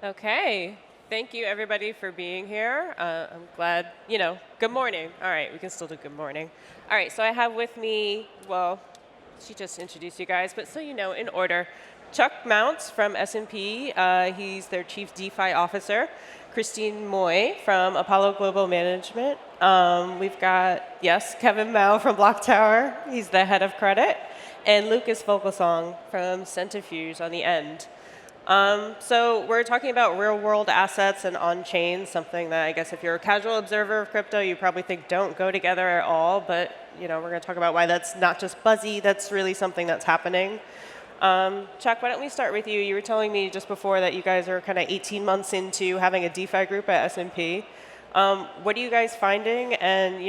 Okay. Thank you, everybody, for being here. I'm glad, good morning. All right, we can still do good morning. All right, so I have with me, well, she just introduced you guys, but so you know, in order, Chuck Mounts from S&P. He's their Chief DeFi Officer. Christine Moy from Apollo Global Management. We've got, yes, Kevin Mao from Block Tower. He's the head of credit. And Lucas Vogelsong from Centrifuge on the end. So we're talking about real-world assets and on-chain, something that I guess if you're a casual observer of crypto, you probably think don't go together at all. But we're going to talk about why that's not just buzzy. That's really something that's happening. Chuck, why don't we start with you? You were telling me just before that you guys are kind of 18 months into having a DeFi group at S&P. What are you guys finding, and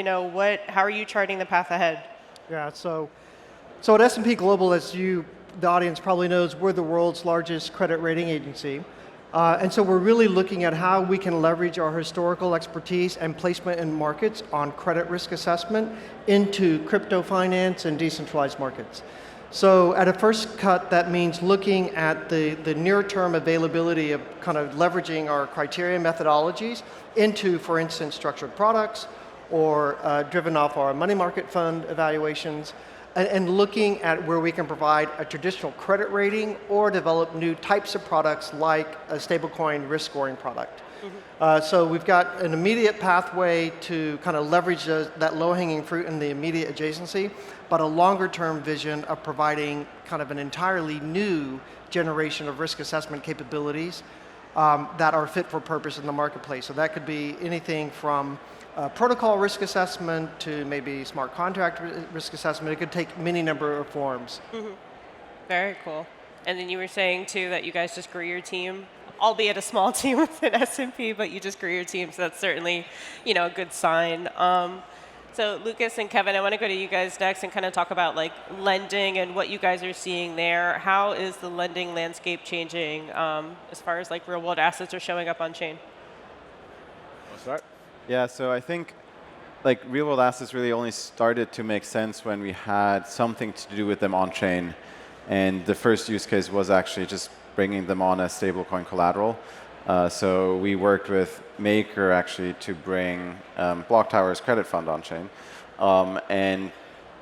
how are you charting the path ahead? Yeah, so at S&P Global, as the audience probably knows, we're the world's largest credit rating agency. And so we're really looking at how we can leverage our historical expertise and placement in markets on credit risk assessment into crypto finance and decentralized markets. So at a first cut, that means looking at the near-term availability of kind of leveraging our criteria methodologies into, for instance, structured products or driven off our money market fund evaluations, and looking at where we can provide a traditional credit rating or develop new types of products like a stablecoin risk scoring product. So we've got an immediate pathway to kind of leverage that low-hanging fruit in the immediate adjacency, but a longer-term vision of providing kind of an entirely new generation of risk assessment capabilities that are fit for purpose in the marketplace. So that could be anything from protocol risk assessment to maybe smart contract risk assessment. It could take many number of forms. Very cool. And then you were saying, too, that you guys just grew your team, albeit a small team within S&P, but you just grew your team, so that's certainly, a good sign. So Lucas and Kevin, I want to go to you guys next and kind of talk about lending and what you guys are seeing there. How is the lending landscape changing as far as real-world assets are showing up on chain? Want to start? Yeah, so I think real-world assets really only started to make sense when we had something to do with them on chain, and the first use case was actually just bringing them on as stablecoin collateral. So we worked with Maker actually to bring Block Tower's credit fund on chain, and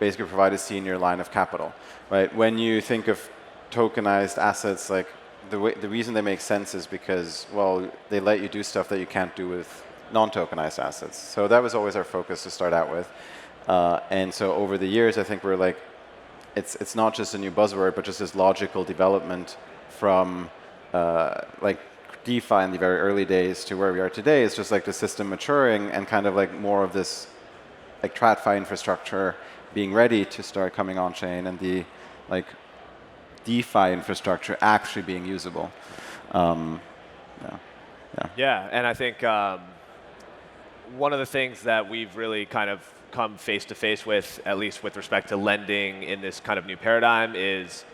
basically provide a senior line of capital. Right? When you think of tokenized assets, the reason they make sense is because, well, they let you do stuff that you can't do with non-tokenized assets. So that was always our focus to start out with. And so over the years, I think we're it's not just a new buzzword, but just this logical development from DeFi in the very early days to where we are today. Is just the system maturing and kind of more of this TradFi infrastructure being ready to start coming on chain, and the DeFi infrastructure actually being usable. Yeah, and I think one of the things that we've really kind of come face to face with, at least with respect to lending in this kind of new paradigm, is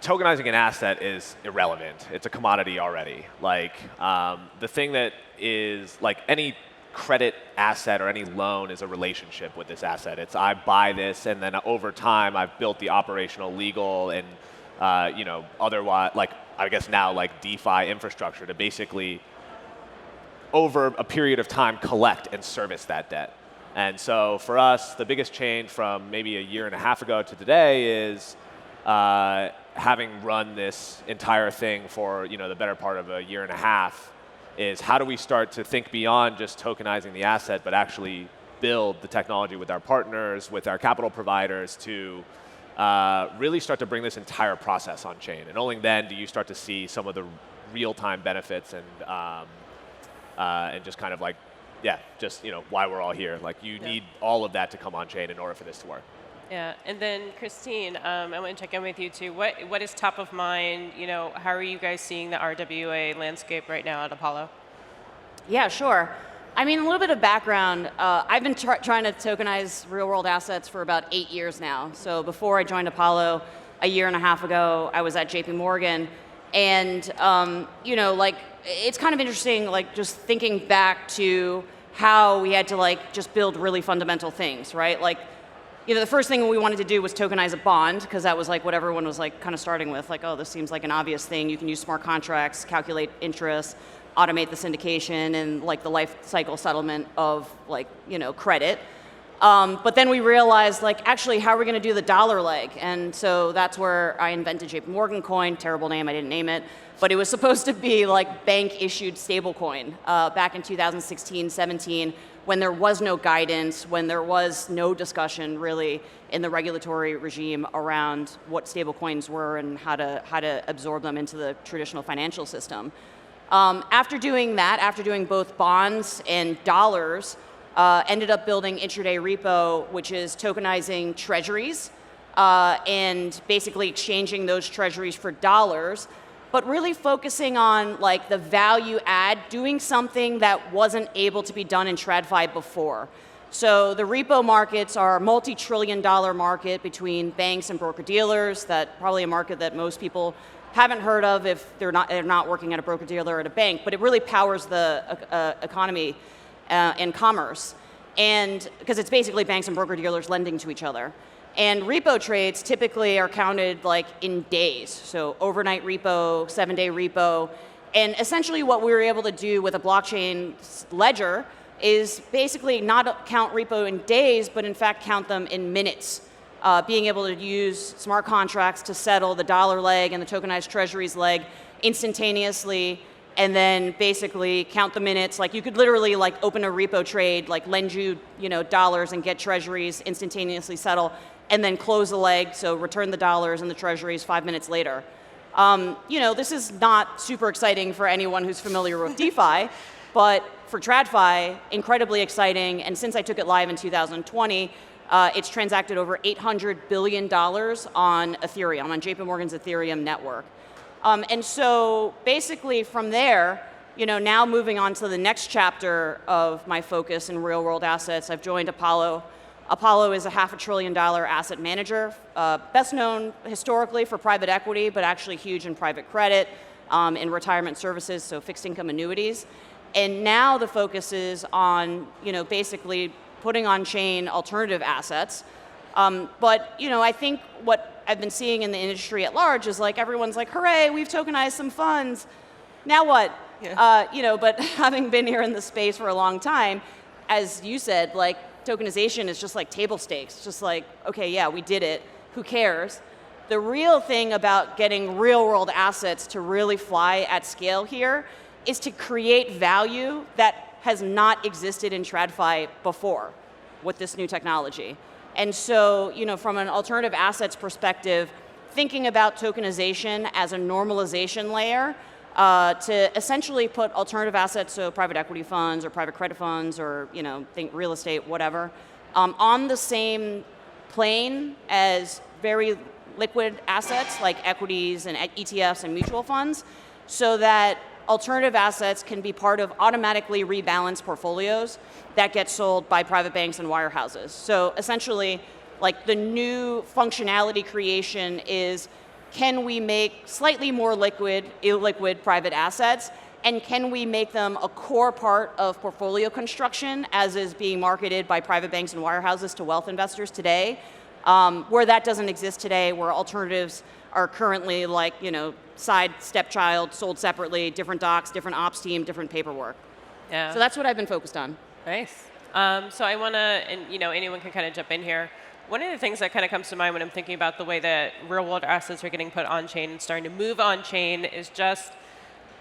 tokenizing an asset is irrelevant. It's a commodity already. The thing that is any credit asset or any loan is a relationship with this asset. It's I buy this, and then over time I've built the operational, legal, and otherwise I guess now DeFi infrastructure to basically over a period of time collect and service that debt. And so for us, the biggest change from maybe a year and a half ago to today is having run this entire thing for the better part of a year and a half, is how do we start to think beyond just tokenizing the asset, but actually build the technology with our partners, with our capital providers to really start to bring this entire process on chain. And only then do you start to see some of the real-time benefits and just kind of why we're all here. You need all of that to come on chain in order for this to work. Yeah, and then Christine, I want to check in with you too. What is top of mind? How are you guys seeing the RWA landscape right now at Apollo? Yeah, sure. I mean, a little bit of background. I've been trying to tokenize real-world assets for about 8 years now. So before I joined Apollo a year and a half ago, I was at JP Morgan. And, it's kind of interesting, just thinking back to how we had to, just build really fundamental things, right? the first thing we wanted to do was tokenize a bond, because that was like what everyone was like kind of starting with, like, oh, this seems like an obvious thing. You can use smart contracts, calculate interest, automate the syndication, and like the life cycle settlement of like, credit. But then we realized, like, actually, how are we going to do the dollar leg? And so that's where I invented JP Morgan Coin. Terrible name, I didn't name it. But it was supposed to be like bank-issued stablecoin back in 2016, 17, when there was no guidance, when there was no discussion really in the regulatory regime around what stablecoins were and how to absorb them into the traditional financial system. After doing that, after doing both bonds and dollars, ended up building intraday repo, which is tokenizing treasuries and basically exchanging those treasuries for dollars, but really focusing on like the value add, doing something that wasn't able to be done in TradFi before. So the repo markets are a multi-trillion-dollar market between banks and broker-dealers. That probably a market that most people haven't heard of if they're not working at a broker-dealer or at a bank, but it really powers the economy and commerce, and because it's basically banks and broker-dealers lending to each other. And repo trades typically are counted like in days, so overnight repo, 7-day repo, and essentially what we were able to do with a blockchain ledger is basically not count repo in days, but in fact count them in minutes. Being able to use smart contracts to settle the dollar leg and the tokenized treasuries leg instantaneously, and then basically count the minutes. Like you could literally like open a repo trade, like lend you, dollars and get treasuries, instantaneously settle, and then close the leg, so return the dollars and the treasuries 5 minutes later. This is not super exciting for anyone who's familiar with DeFi, but for TradFi, incredibly exciting. And since I took it live in 2020, it's transacted over $800 billion on Ethereum, on JP Morgan's Ethereum network. And so basically from there, now moving on to the next chapter of my focus in real world assets, I've joined Apollo. Apollo is a $500 billion asset manager, best known historically for private equity, but actually huge in private credit, in retirement services, so fixed income annuities. And now the focus is on, basically putting on chain alternative assets. But I think what I've been seeing in the industry at large is like everyone's like, hooray, we've tokenized some funds. Now what? Yeah. But having been here in the space for a long time, as you said, like tokenization is just like table stakes. It's just like, okay, yeah, we did it. Who cares? The real thing about getting real world assets to really fly at scale here is to create value that has not existed in TradFi before with this new technology. And so, from an alternative assets perspective, thinking about tokenization as a normalization layer to essentially put alternative assets, so private equity funds or private credit funds or, think real estate, whatever, on the same plane as very liquid assets like equities and ETFs and mutual funds, so that alternative assets can be part of automatically rebalanced portfolios that get sold by private banks and wirehouses. So essentially, like the new functionality creation is, can we make slightly more liquid, illiquid private assets, and can we make them a core part of portfolio construction as is being marketed by private banks and wirehouses to wealth investors today, where that doesn't exist today, where alternatives are currently like, side stepchild, sold separately, different docs, different ops team, different paperwork. Yeah. So that's what I've been focused on. Nice. So I want to, and anyone can kind of jump in here. One of the things that kind of comes to mind when I'm thinking about the way that real world assets are getting put on chain and starting to move on chain is just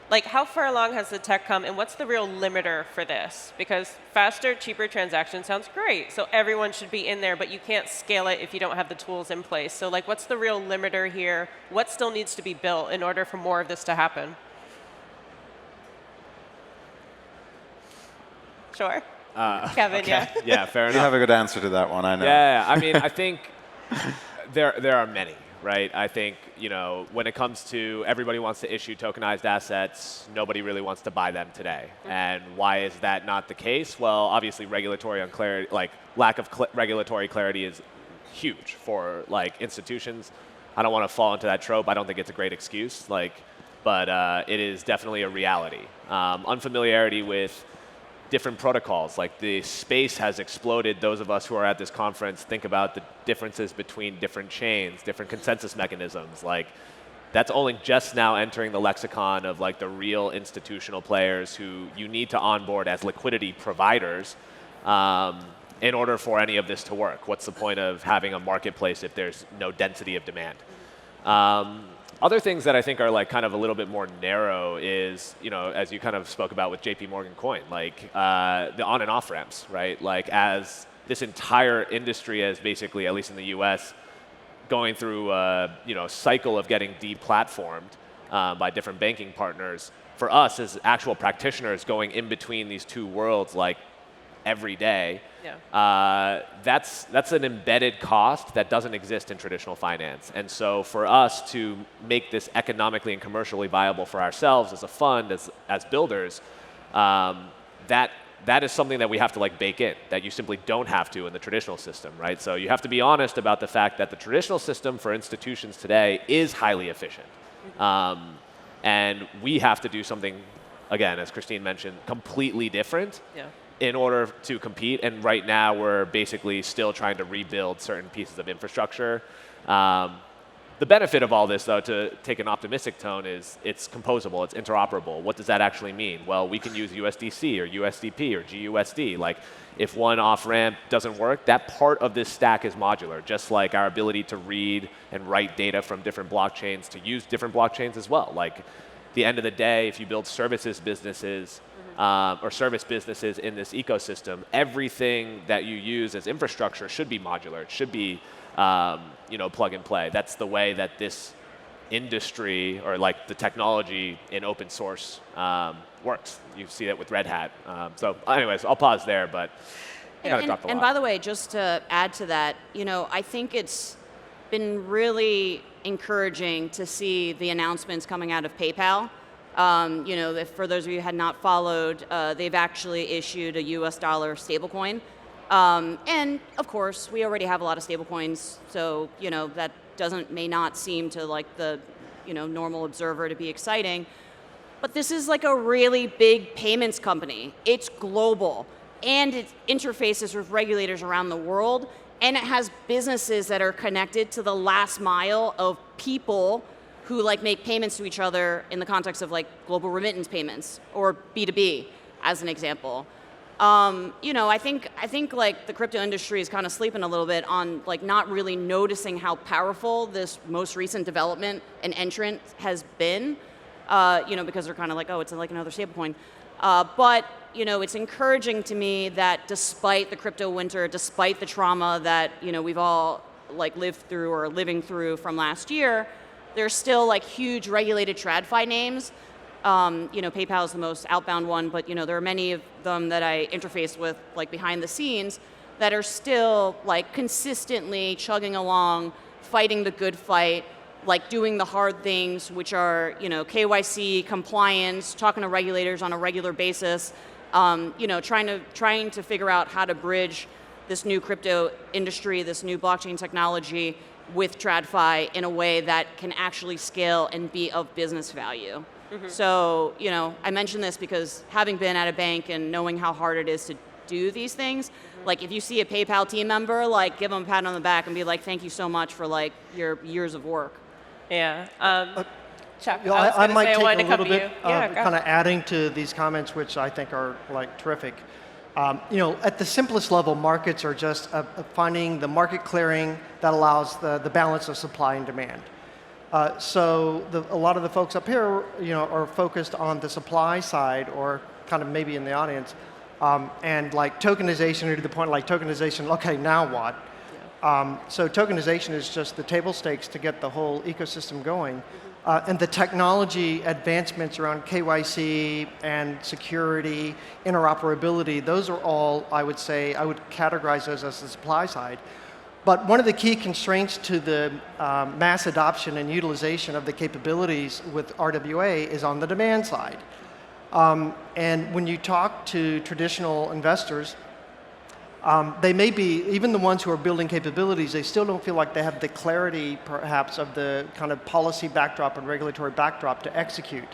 like how far along has the tech come and what's the real limiter for this? Because faster, cheaper transactions sounds great. So everyone should be in there, but you can't scale it if you don't have the tools in place. So like what's the real limiter here? What still needs to be built in order for more of this to happen? Sure. Kevin, okay. yeah. Yeah, fair You enough. have a good answer to that one, I know. Yeah, I mean, I think there are many, right? I think, when it comes to everybody wants to issue tokenized assets, nobody really wants to buy them today. And why is that not the case? Well, obviously regulatory unclarity, like lack of regulatory clarity is huge for like institutions. I don't want to fall into that trope. I don't think it's a great excuse, but it is definitely a reality. Unfamiliarity with different protocols. Like the space has exploded. Those of us who are at this conference think about the differences between different chains, different consensus mechanisms. Like that's only just now entering the lexicon of like the real institutional players who you need to onboard as liquidity providers in order for any of this to work. What's the point of having a marketplace if there's no density of demand? Other things that I think are like kind of a little bit more narrow is, you know, as you kind of spoke about with JP Morgan Coin, like the on and off ramps, right? Like as this entire industry is basically, at least in the US, going through a cycle of getting deplatformed by different banking partners. For us as actual practitioners going in between these two worlds, like every day, that's an embedded cost that doesn't exist in traditional finance. And so for us to make this economically and commercially viable for ourselves as a fund, as builders, that is something that we have to like bake in, that you simply don't have to in the traditional system, right? So you have to be honest about the fact that the traditional system for institutions today is highly efficient. And we have to do something, again, as Christine mentioned, completely different in order to compete. And right now we're basically still trying to rebuild certain pieces of infrastructure. The benefit of all this, though, to take an optimistic tone, is it's composable, it's interoperable. What does that actually mean? Well, we can use USDC or USDP or GUSD. Like, if one off-ramp doesn't work, that part of this stack is modular, just like our ability to read and write data from different blockchains to use different blockchains as well. Like, at the end of the day, if you build services businesses or service businesses in this ecosystem, everything that you use as infrastructure should be modular. It should be plug and play. That's the way that this industry or like the technology in open source works. You see that with Red Hat. So anyways, I'll pause there, but I gotta drop the And by the way, just to add to that, I think it's been really encouraging to see the announcements coming out of PayPal. For those of you who had not followed, they've actually issued a US dollar stablecoin. And of course, we already have a lot of stablecoins, so that may not seem to like the normal observer to be exciting. But this is like a really big payments company. It's global, and it interfaces with regulators around the world, and it has businesses that are connected to the last mile of people who like make payments to each other in the context of like global remittance payments or B2B, as an example. I think like the crypto industry is kind of sleeping a little bit on like not really noticing how powerful this most recent development and entrant has been, because they're kind of like, oh, it's like another stablecoin. But it's encouraging to me that despite the crypto winter, despite the trauma that we've all like lived through or are living through from last year, there's still like huge regulated TradFi names. PayPal is the most outbound one, but there are many of them that I interface with like behind the scenes that are still like consistently chugging along, fighting the good fight, like doing the hard things, which are KYC, compliance, talking to regulators on a regular basis, trying to figure out how to bridge this new crypto industry, this new blockchain technology with TradFi in a way that can actually scale and be of business value. So, I mention this because having been at a bank and knowing how hard it is to do these things, like if you see a PayPal team member, like give them a pat on the back and be like, thank you so much for like your years of work. Yeah. Chuck, I might take wanted a to come little to bit you. Yeah, kind of adding to these comments, which I think are like terrific. At the simplest level, markets are just finding the market clearing that allows the balance of supply and demand. So a lot of the folks up here, are focused on the supply side, or kind of maybe in the audience, and like tokenization, or to the point like tokenization. Okay, now what? So tokenization is just the table stakes to get the whole ecosystem going, and the technology advancements around KYC and security, interoperability. Those are all, I would say, I would categorize those as the supply side. But one of the key constraints to the mass adoption and utilization of the capabilities with RWA is on the demand side. And when you talk to traditional investors, they may be, even the ones who are building capabilities, they still don't feel like they have the clarity, perhaps, of the kind of policy backdrop and regulatory backdrop to execute.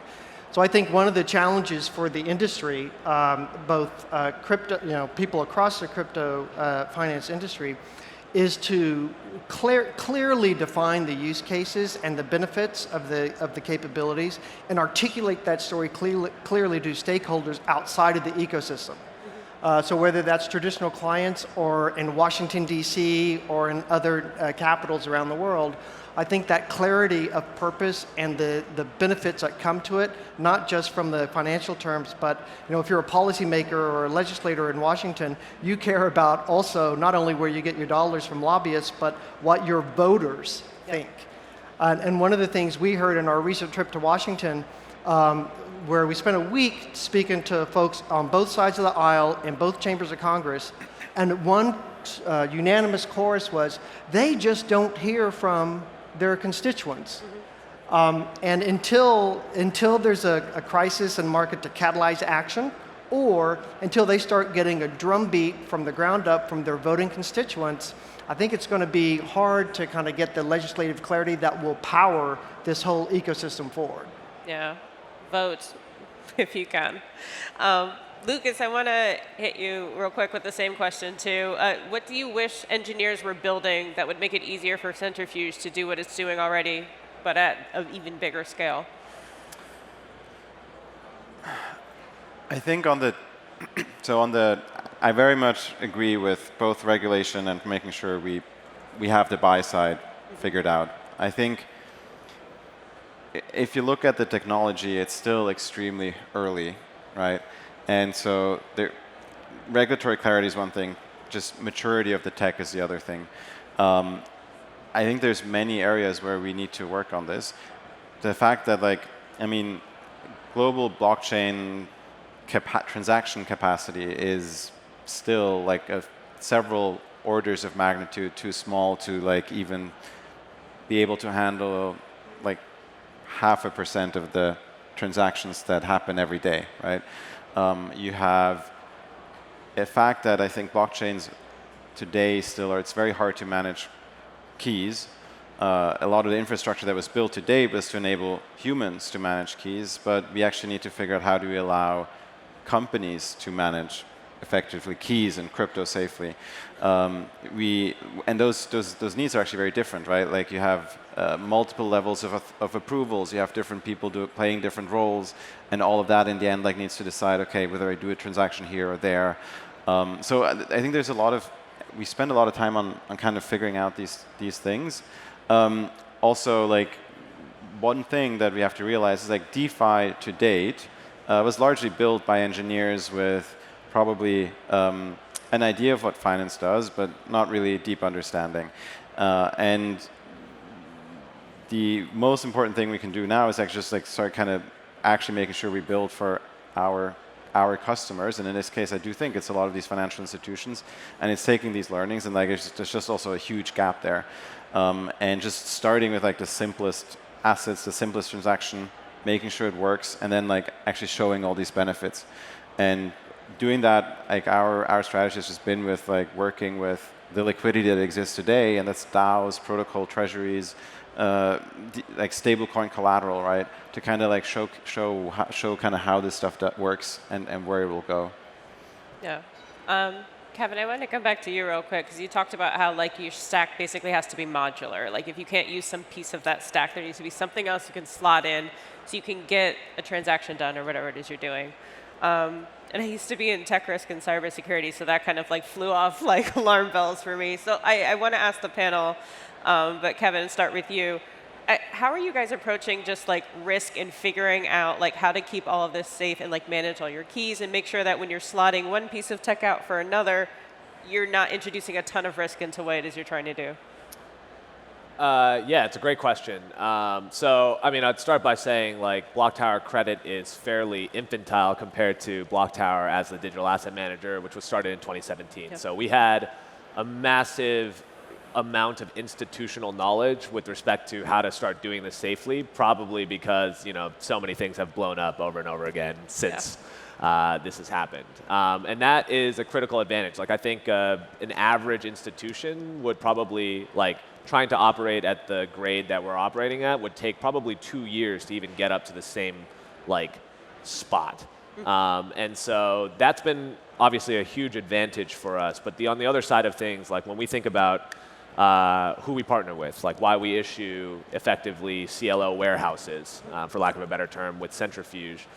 So I think one of the challenges for the industry, both crypto, people across the crypto finance industry, is to clearly define the use cases and the benefits of the capabilities and articulate that story clearly to stakeholders outside of the ecosystem. So whether that's traditional clients or in Washington, D.C. or in other capitals around the world, I think that clarity of purpose and the benefits that come to it, not just from the financial terms, but if you're a policymaker or a legislator in Washington, you care about also not only where you get your dollars from lobbyists, but what your voters think. And one of the things we heard in our recent trip to Washington, where we spent a week speaking to folks on both sides of the aisle in both chambers of Congress, and one unanimous chorus was, they just don't hear from their constituents. And until there's a crisis in the market to catalyze action, or until they start getting a drumbeat from the ground up from their voting constituents, I think it's going to be hard to kind of get the legislative clarity that will power this whole ecosystem forward. Yeah, vote if you can. Lucas, I want to hit you real quick with the same question too. What do you wish engineers were building that would make it easier for Centrifuge to do what it's doing already, but at an even bigger scale? I think I very much agree with both regulation and making sure we have the buy side figured out. I think if you look at the technology, it's still extremely early, right? And so regulatory clarity is one thing, just maturity of the tech is the other thing. I think there's many areas where we need to work on this. The fact that global blockchain transaction capacity is still several orders of magnitude too small to even be able to handle 0.5% of the transactions that happen every day, right? You have a fact that I think blockchains today it's very hard to manage keys. A lot of the infrastructure that was built today was to enable humans to manage keys, but we actually need to figure out how do we allow companies to manage effectively keys and crypto safely. And those needs are actually very different, right? You have multiple levels of approvals. You have different people playing different roles, and all of that in the end needs to decide, okay, whether I do a transaction here or there. So I think there's we spend a lot of time on kind of figuring out these things. Also, one thing that we have to realize is DeFi to date was largely built by engineers with probably an idea of what finance does, but not really a deep understanding. And the most important thing we can do now is actually just start kind of actually making sure we build for our customers. And in this case, I do think it's a lot of these financial institutions, and it's taking these learnings, and there's just also a huge gap there. And just starting with the simplest assets, the simplest transaction, making sure it works, and then actually showing all these benefits. And doing that, our strategy has just been with working with the liquidity that exists today, and that's DAOs, protocol treasuries, stablecoin collateral, right? To kind of show kind of how this stuff works and where it will go. Yeah. Kevin, I want to come back to you real quick because you talked about how your stack basically has to be modular. If you can't use some piece of that stack, there needs to be something else you can slot in so you can get a transaction done or whatever it is you're doing. And I used to be in tech risk and cybersecurity, so that kind of flew off alarm bells for me. So I want to ask the panel, but Kevin, start with you. How are you guys approaching just risk and figuring out how to keep all of this safe and manage all your keys and make sure that when you're slotting one piece of tech out for another, you're not introducing a ton of risk into what it is you're trying to do? Yeah, it's a great question. So, I'd start by saying Block Tower Credit is fairly infantile compared to Block Tower as the digital asset manager, which was started in 2017. Yep. So we had a massive amount of institutional knowledge with respect to how to start doing this safely, probably because so many things have blown up over and over again since this has happened. And that is a critical advantage. I think an average institution would probably trying to operate at the grade that we're operating at would take probably 2 years to even get up to the same like spot. And so that's been obviously a huge advantage for us. But on the other side of things, like when we think about who we partner with, like why we issue effectively CLO warehouses, for lack of a better term, with Centrifuge.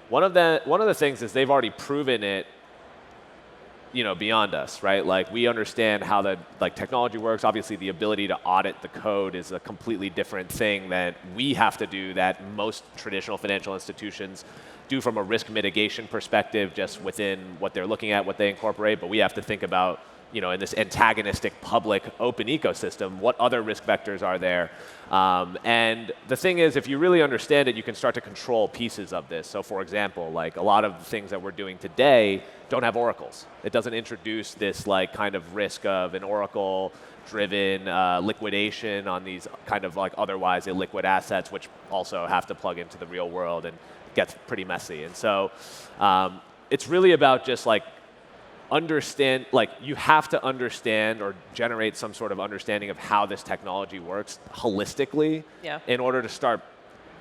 One of the things is they've already proven it, beyond us, right? Like we understand how the technology works. Obviously, the ability to audit the code is a completely different thing that we have to do that most traditional financial institutions do from a risk mitigation perspective, just within what they're looking at, what they incorporate. But we have to think about, in this antagonistic public open ecosystem, what other risk vectors are there? And the thing is, if you really understand it, you can start to control pieces of this. So for example, like a lot of the things that we're doing today don't have oracles. It doesn't introduce this kind of risk of an oracle-driven liquidation on these kind of otherwise illiquid assets, which also have to plug into the real world and gets pretty messy. And so it's really about just understand, you have to understand or generate some sort of understanding of how this technology works holistically in order to start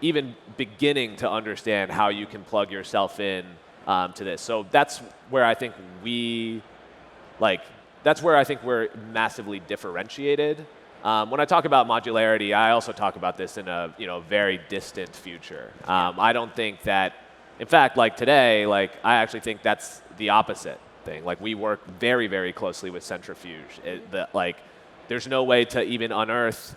even beginning to understand how you can plug yourself in to this. So that's where I think we're massively differentiated. When I talk about modularity, I also talk about this in a very distant future. I don't think that, in fact, today, I actually think that's the opposite thing. We work very, very closely with Centrifuge. There's no way to even unearth,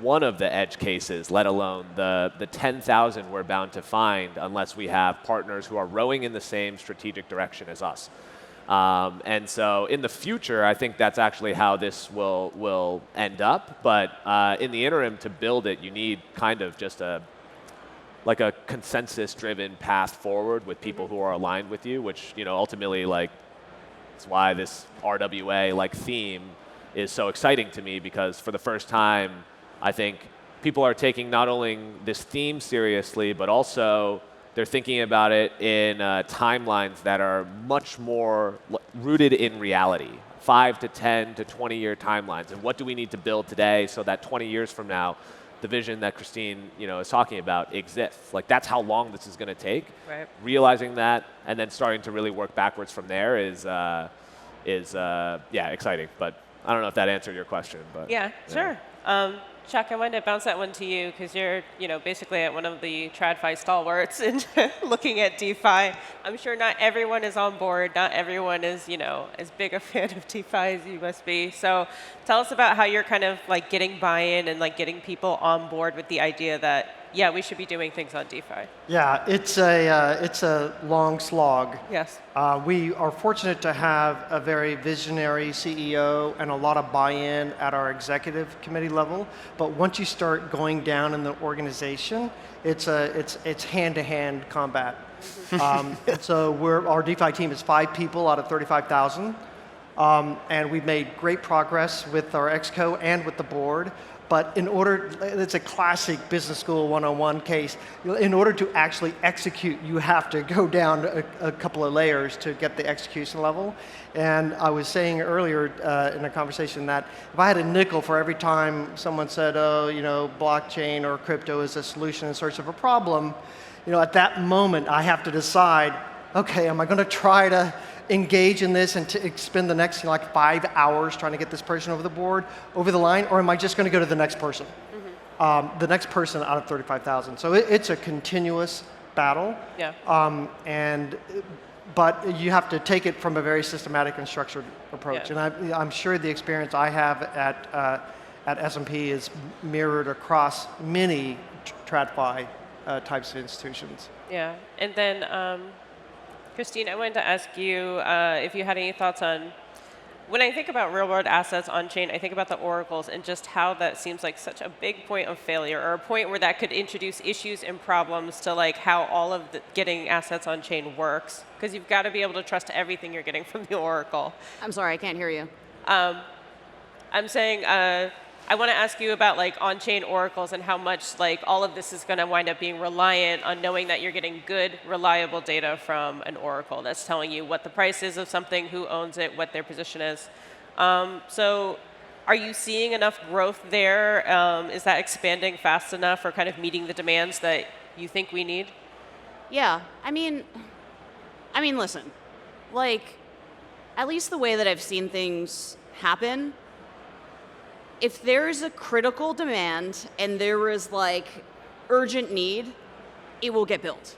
one of the edge cases, let alone the 10,000 we're bound to find, unless we have partners who are rowing in the same strategic direction as us. And so in the future, I think that's actually how this will end up. But in the interim, to build it, you need kind of just a consensus-driven path forward with people who are aligned with you, which ultimately it's why this RWA theme is so exciting to me, because for the first time, I think people are taking not only this theme seriously, but also they're thinking about it in timelines that are much more rooted in reality, 5 to 10 to 20-year timelines. And what do we need to build today so that 20 years from now, the vision that Christine is talking about exists? That's how long this is going to take. Right. Realizing that and then starting to really work backwards from there is exciting. But I don't know if that answered your question. But Yeah, sure. Chuck, I wanted to bounce that one to you because you're, basically at one of the TradFi stalwarts and looking at DeFi. I'm sure not everyone is on board. Not everyone is, as big a fan of DeFi as you must be. So tell us about how you're kind of getting buy-in and getting people on board with the idea that, yeah, we should be doing things on DeFi. Yeah, it's a long slog. Yes. We are fortunate to have a very visionary CEO and a lot of buy-in at our executive committee level. But once you start going down in the organization, it's hand-to-hand combat. And so our DeFi team is 5 people out of 35,000. And we've made great progress with our exco and with the board. But it's a classic business school 101 case. In order to actually execute, you have to go down a couple of layers to get the execution level. And I was saying earlier in a conversation that if I had a nickel for every time someone said, blockchain or crypto is a solution in search of a problem, at that moment I have to decide, okay, am I going to try to engage in this and to spend the next 5 hours trying to get this person over the line, or am I just going to go to the next person? The next person out of 35,000. So it's a continuous battle. Yeah. But you have to take it from a very systematic and structured approach. Yeah. And I'm sure the experience I have at S&P is mirrored across many TradFi types of institutions. Yeah, and then Christine, I wanted to ask you if you had any thoughts on, when I think about real-world assets on-chain, I think about the oracles and just how that seems like such a big point of failure, or a point where that could introduce issues and problems to how all of getting assets on-chain works, because you've got to be able to trust everything you're getting from the oracle. I'm sorry, I can't hear you. I'm saying I want to ask you about on-chain oracles and how much all of this is going to wind up being reliant on knowing that you're getting good, reliable data from an oracle that's telling you what the price is of something, who owns it, what their position is. So are you seeing enough growth there? Is that expanding fast enough or kind of meeting the demands that you think we need? Yeah, I mean, listen, like, at least the way that I've seen things happen, if there's a critical demand and there is like urgent need, it will get built,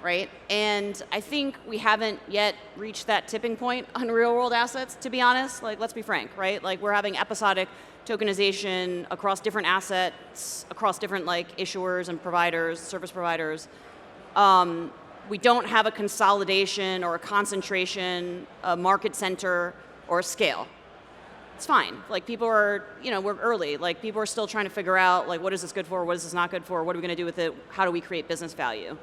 right? And I think we haven't yet reached that tipping point on real world assets, to be honest. Like, let's be frank, right? Like, we're having episodic tokenization across different assets, across different like issuers and providers, service providers. We don't have a consolidation or a concentration, a market center, or a scale. It's fine. Like, people are, we're early. Like, people are still trying to figure out, like, what is this good for? What is this not good for? What are we going to do with it? How do we create business value?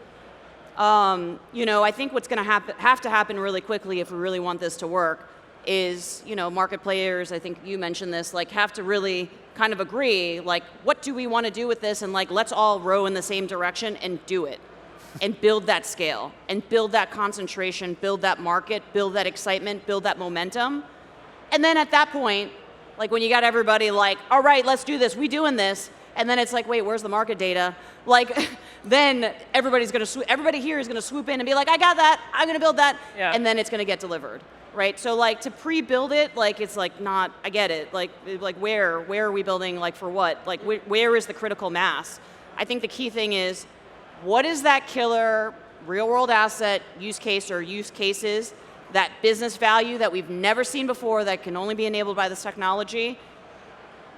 I think what's going to have to happen really quickly if we really want this to work is, market players, I think you mentioned this, like, have to really kind of agree, like, what do we want to do with this? And, like, let's all row in the same direction and do it. And build that scale, and build that concentration, build that market, build that excitement, build that momentum. And then at that point, like, when you got everybody like, all right, let's do this, we doing this, and then it's like, wait, where's the market data? Like, then everybody here is gonna swoop in and be like, I got that, I'm gonna build that, and then it's gonna get delivered, right? So, like, to pre-build it, like, it's like not, I get it, like where are we building, like, for what? Like, where is the critical mass? I think the key thing is, what is that killer real world asset use case or use cases, that business value that we've never seen before that can only be enabled by this technology?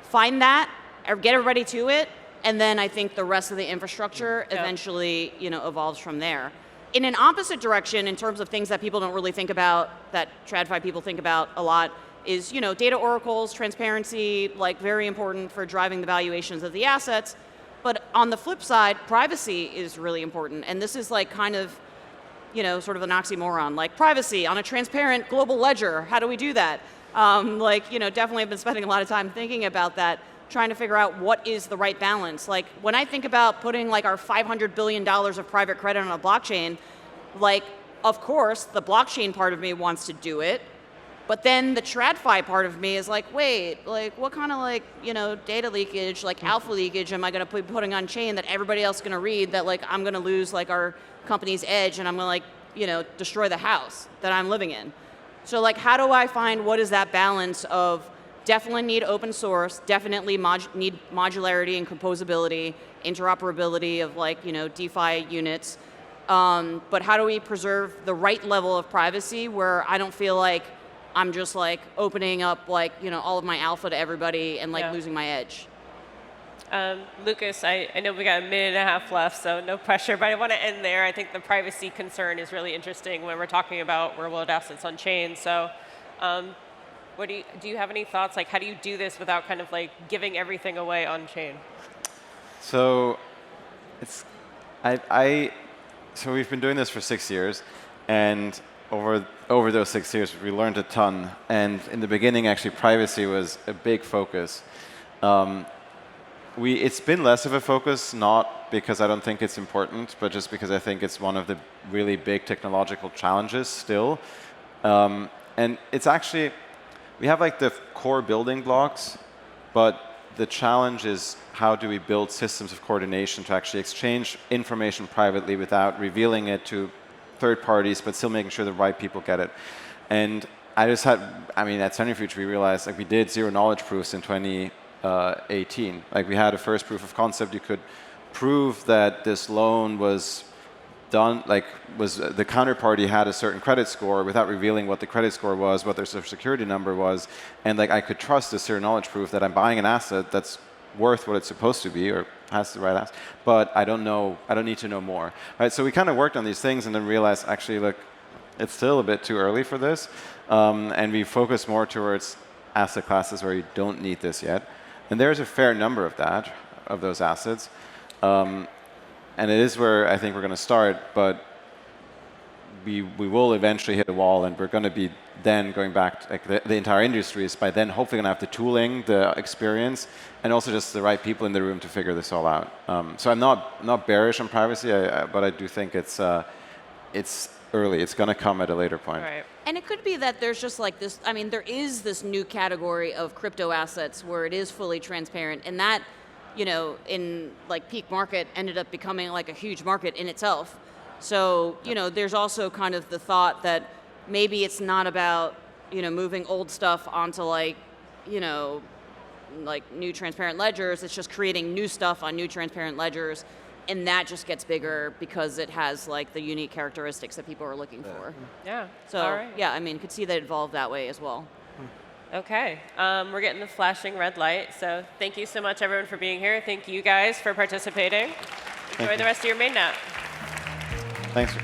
Find that, or get everybody to it, and then I think the rest of the infrastructure eventually, evolves from there. In an opposite direction, in terms of things that people don't really think about, that TradFi people think about a lot, is, data oracles, transparency, like, very important for driving the valuations of the assets. But on the flip side, privacy is really important. And this is like kind of, sort of an oxymoron. Like, privacy on a transparent global ledger, how do we do that? Definitely I've been spending a lot of time thinking about that, trying to figure out what is the right balance. Like, when I think about putting like our $500 billion of private credit on a blockchain, like, of course, the blockchain part of me wants to do it. But then the TradFi part of me is like, wait, like, what kind of, like, data leakage, like alpha leakage am I going to be putting on chain that everybody else is going to read, that, like, I'm going to lose, like, our company's edge, and I'm going to, like, destroy the house that I'm living in. So, like, how do I find what is that balance of definitely need open source, definitely need modularity and composability, interoperability of, like, DeFi units, but how do we preserve the right level of privacy where I don't feel like I'm just like opening up, like, all of my alpha to everybody and like losing my edge. Lucas, I know we got a minute and a half left, so no pressure, but I want to end there. I think the privacy concern is really interesting when we're talking about real world assets on chain. So what do you have any thoughts? Like, how do you do this without kind of like giving everything away on chain? So so we've been doing this for 6 years, and over those 6 years, we learned a ton. And in the beginning, actually, privacy was a big focus. It's been less of a focus, not because I don't think it's important, but just because I think it's one of the really big technological challenges still. And it's actually, we have like the core building blocks, but the challenge is how do we build systems of coordination to actually exchange information privately without revealing it to third parties, but still making sure the right people get it. And at Centrifuge, we realized, like, we did zero knowledge proofs in 2018. Like, we had a first proof of concept. You could prove that this loan was done, like, the counterparty had a certain credit score without revealing what the credit score was, what their social security number was, and like I could trust this zero knowledge proof that I'm buying an asset that's worth what it's supposed to be, or has the right asset, but I don't need to know more. Right? So we kind of worked on these things and then realized, actually, look, it's still a bit too early for this, and we focus more towards asset classes where you don't need this yet. And there's a fair number of those assets. And it is where I think we're going to start, but we will eventually hit a wall, and we're going to be then going back to, like, the entire industry is by then hopefully going to have the tooling, the experience, and also just the right people in the room to figure this all out. So I'm not bearish on privacy, but I do think it's early. It's going to come at a later point. Right. And it could be that there's just like this, I mean, there is this new category of crypto assets where it is fully transparent, and that, in like peak market ended up becoming like a huge market in itself. So, there's also kind of the thought that maybe it's not about, moving old stuff onto like new transparent ledgers. It's just creating new stuff on new transparent ledgers. And that just gets bigger because it has like the unique characteristics that people are looking for. Yeah. So, all right. yeah, I mean, could see that evolve that way as well. Okay, we're getting the flashing red light, so thank you so much, everyone, for being here. Thank you guys for participating. Enjoy the rest of your mainnet. Thanks.